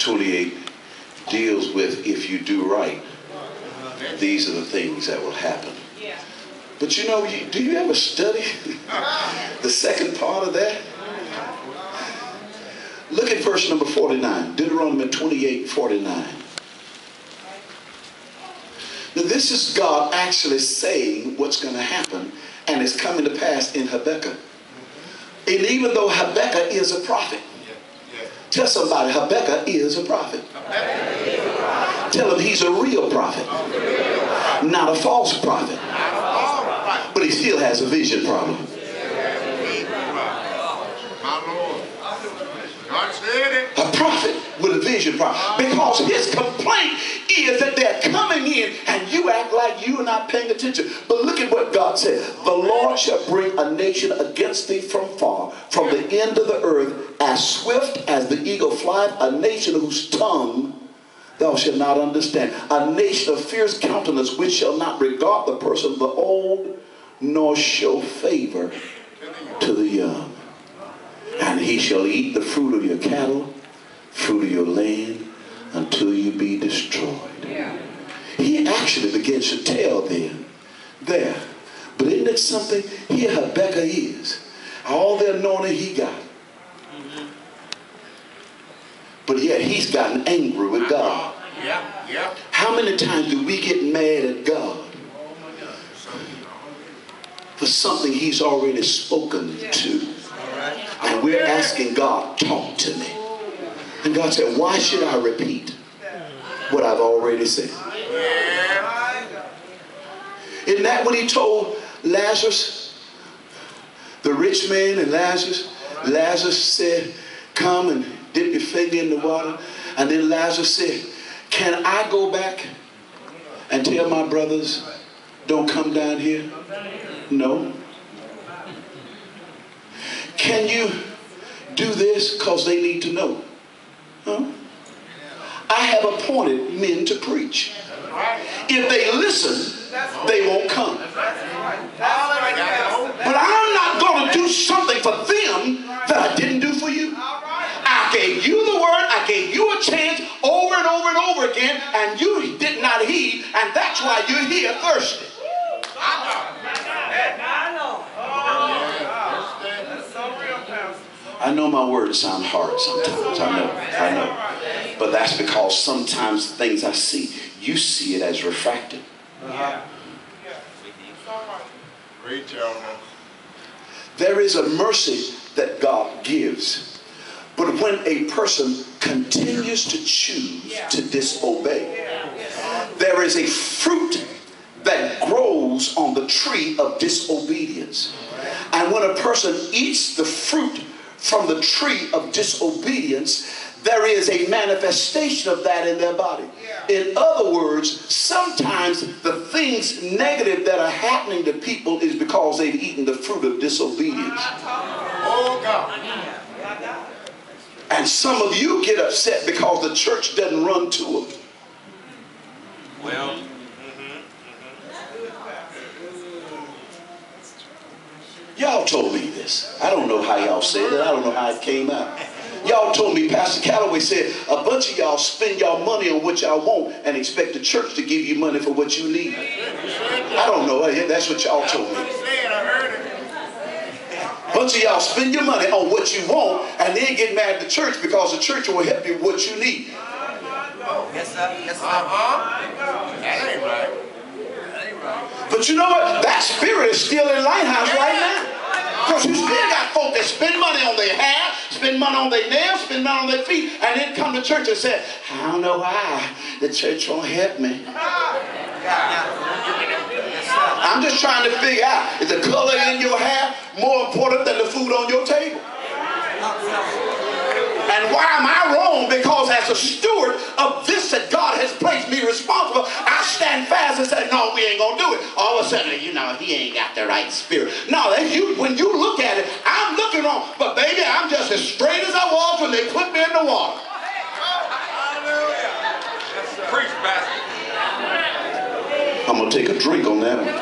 28 deals with if you do right, these are the things that will happen. But you know, do you ever study the second part of that? Look at verse number 49, Deuteronomy 28:49. Now this is God actually saying what's going to happen, and it's coming to pass in Habakkuk. And even though Habakkuk is a prophet, tell somebody Habakkuk is a prophet. Tell him he's a real prophet, not a false prophet. But he still has a vision problem. A prophet with a vision problem. Because his complaint is that they're coming in and you act like you're not paying attention. But look at what God said. The Lord shall bring a nation against thee from far, from the end of the earth, as swift as the eagle flieth, a nation whose tongue thou shalt not understand. A nation of fierce countenance, which shall not regard the person of the old, nor show favor to the young. And he shall eat the fruit of your cattle, fruit of your land, until you be destroyed. He actually begins to tell them there. But isn't it something? Here Habakkuk is. All the anointing he got. But yet he's gotten angry with God. How many times do we get mad at God for something he's already spoken to? And we're asking God, talk to me. And God said, why should I repeat what I've already said? Isn't that what he told Lazarus? The rich man and Lazarus. Lazarus said, come and dip your finger in the water. And then Lazarus said, can I go back and tell my brothers, don't come down here? No. Can you do this because they need to know? Huh? I have appointed men to preach. If they listen, they won't come. But I'm not going to do something for them that I didn't do for you. I gave you the word. I gave you a chance over and over and over again, and you did not heed, and that's why you're here thirsty. I know my words sound hard sometimes. I know. But that's because sometimes things I see, you see it as refracted. There is a mercy that God gives. But when a person continues to choose to disobey, there is a fruit that grows on the tree of disobedience. And when a person eats the fruit from the tree of disobedience, there is a manifestation of that in their body. In other words, sometimes the things negative that are happening to people is because they've eaten the fruit of disobedience. Oh God. And some of you get upset because the church doesn't run to them. Well, y'all told me this. I don't know how y'all said it. I don't know how it came out. Y'all told me, Pastor Calloway said, a bunch of y'all spend y'all money on what y'all want and expect the church to give you money for what you need. I don't know. That's what y'all told me. A bunch of y'all spend your money on what you want and then get mad at the church because the church will help you with what you need. Yes, sir. Yes, sir. That ain't right. That ain't right. But you know what? That spirit is still in Lighthouse right now. Because you still got folk that spend money on their hair, spend money on their nails, spend money on their feet, and then come to church and say, I don't know why the church won't help me. I'm just trying to figure out, is the color in your hair more important than the food on your table? And why am I wrong? Because as a steward of this that God has placed me responsible, I stand fast and say, no, we ain't going to do it. All of a sudden, you know, he ain't got the right spirit. No, when you look at it, I'm looking wrong. But baby, I'm just as straight as I was when they put me in the water. Preach, Pastor. I'm going to take a drink on that one.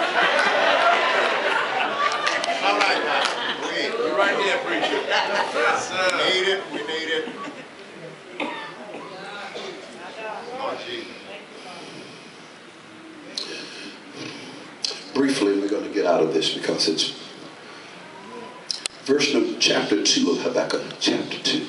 All right, Pastor. You're right there, preacher. Yes, sir. We need it. We need it. briefly, we're going to get out of this because it's chapter 2 of Habakkuk, chapter 2.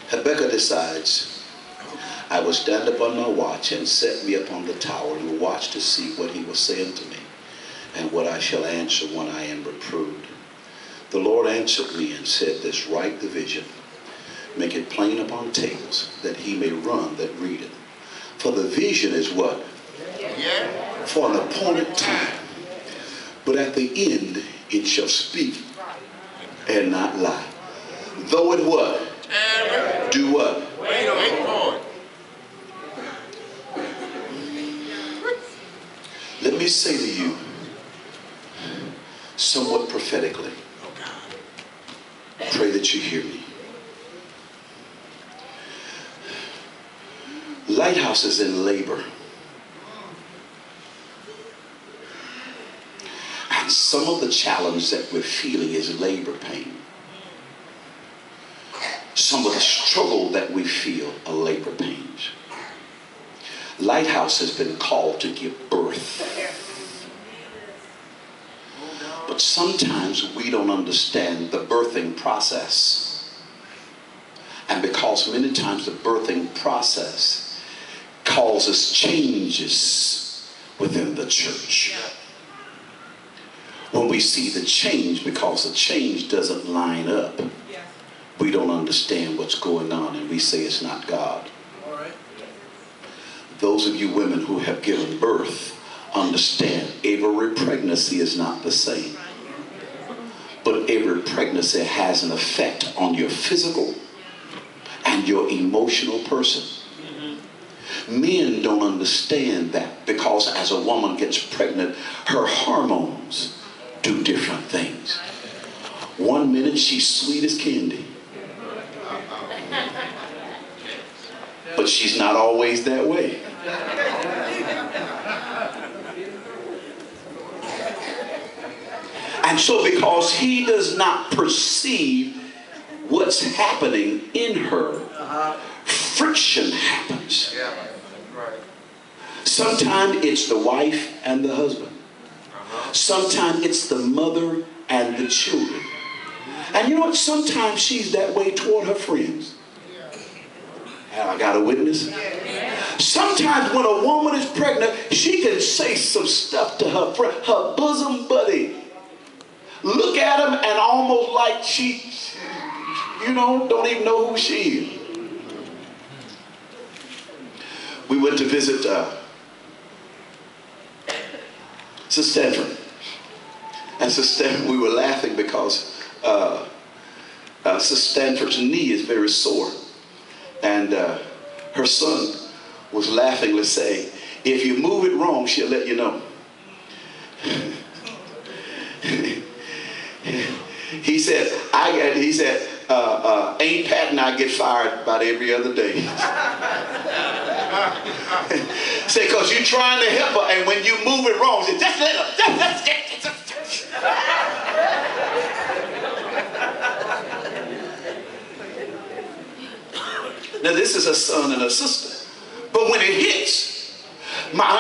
Habakkuk decides, I will stand upon my watch and set me upon the tower and will watch to see what he will say unto me and what I shall answer when I am reproved. The Lord answered me and said this, write the vision, make it plain upon tables, that he may run that readeth. For the vision is what? Yeah. For an appointed time. But at the end it shall speak and not lie. Though it what? Do what? Wait for it. Let me say to you, somewhat prophetically, pray that you hear me. Lighthouse is in labor. And some of the challenge that we're feeling is labor pain. Some of the struggle that we feel are labor pains. Lighthouse has been called to give birth. But sometimes we don't understand the birthing process. And because many times the birthing process causes changes within the church. When we see the change, because the change doesn't line up, we don't understand what's going on and we say it's not God. All right. Those of you women who have given birth understand every pregnancy is not the same. But every pregnancy has an effect on your physical and your emotional person. Men don't understand that because as a woman gets pregnant, her hormones do different things. 1 minute she's sweet as candy. But she's not always that way. And so because he does not perceive what's happening in her, friction happens. Sometimes it's the wife and the husband. Sometimes it's the mother and the children. And you know what? Sometimes she's that way toward her friends. I got a witness. Sometimes when a woman is pregnant, she can say some stuff to her friend, her bosom buddy. Look at him and almost like she, don't even know who she is. We went to visit Sister Stanford. And Sister Stanford, we were laughing because Sister Stanford's knee is very sore. And her son was laughingly saying, if you move it wrong, she'll let you know. He said, Aunt Pat and I get fired about every other day. Say, because you're trying to help her, and when you move it wrong, say, just let her. Now, this is a son and a sister. But when it hits,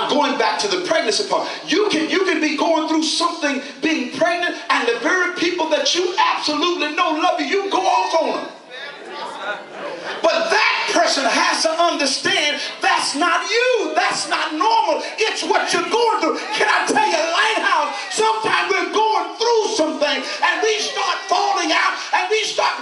going back to the pregnancy part, you can be going through something, being pregnant, and the very people that you absolutely know love you, you go off on them. But that person has to understand that's not you. That's not normal. It's what you're going through. Can I tell you, Lighthouse, sometimes we're going through something and we start falling out and we start